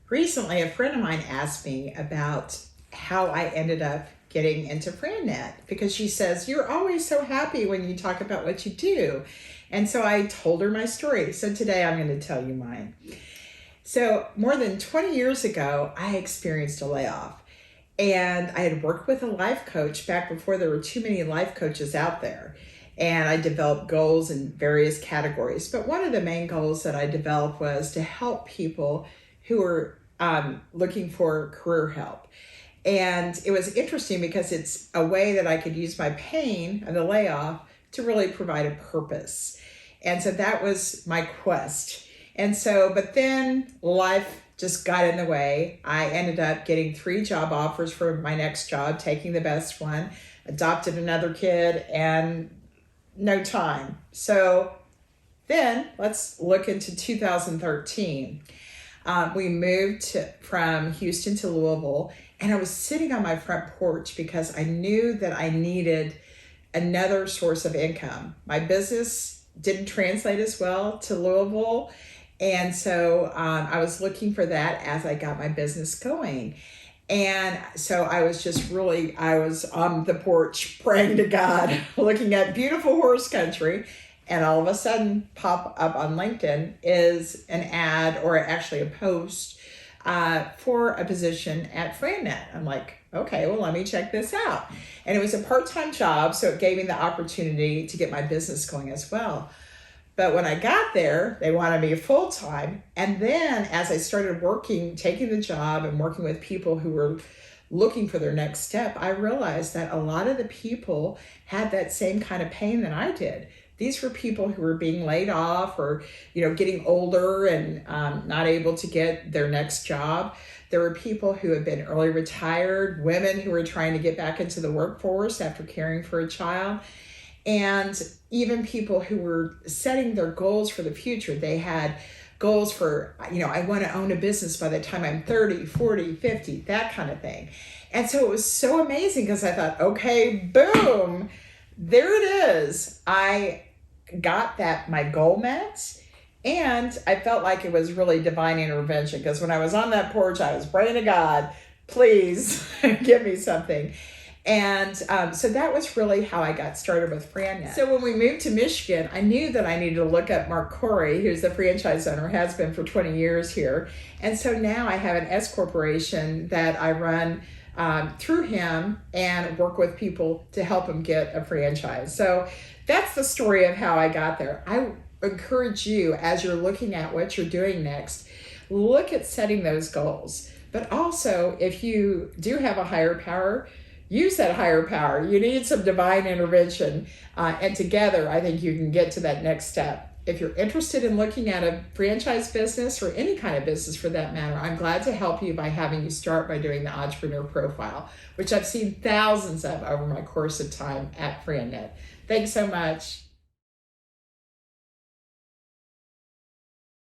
Recently, a friend of mine asked me about how I ended up getting into FranNet because she says, "You're always so happy when you talk about what you do." And so I told her my story. So today I'm going to tell you mine. So more than 20 years ago, I experienced a layoff. And I had worked with a life coach back before there were too many life coaches out there. And I developed goals in various categories. But one of the main goals that I developed was to help people who were looking for career help. And it was interesting because it's a way that I could use my pain and the layoff to really provide a purpose. And so that was my quest. And so, but then life just got in the way. I ended up getting 3 job offers for my next job, taking the best one, adopted another kid, and no time. So then let's look into 2013. We moved from Houston to Louisville, and I was sitting on my front porch because I knew that I needed another source of income. My business didn't translate as well to Louisville, and so I was looking for that as I got my business going. And so I was on the porch praying to God, looking at beautiful horse country, and all of a sudden pop up on LinkedIn is an ad, or actually a post for a position at FranNet. I'm like, okay, well, let me check this out. And it was a part-time job, so it gave me the opportunity to get my business going as well. But when I got there, they wanted me full-time. And then as I started working, taking the job and working with people who were looking for their next step, I realized that a lot of the people had that same kind of pain that I did. These were people who were being laid off or, getting older and not able to get their next job. There were people who had been early retired, women who were trying to get back into the workforce after caring for a child, and even people who were setting their goals for the future. They had goals for, I want to own a business by the time I'm 30, 40, 50, that kind of thing. And so it was so amazing because I thought, okay, boom, there it is. I got my goal met, and I felt like it was really divine intervention because when I was on that porch, I was praying to God, please give me something. And so that was really how I got started with FranNet. So when we moved to Michigan, I knew that I needed to look up Mark Corey, who's the franchise owner, has been for 20 years here. And so now I have an S corporation that I run through him and work with people to help them get a franchise. So that's the story of how I got there. I encourage you, as you're looking at what you're doing next, look at setting those goals. But also, if you do have a higher power, use that higher power. You need some divine intervention. And together, I think you can get to that next step. If you're interested in looking at a franchise business or any kind of business for that matter, I'm glad to help you by having you start by doing the Entrepreneur Profile, which I've seen thousands of over my course of time at FranNet. Thanks so much.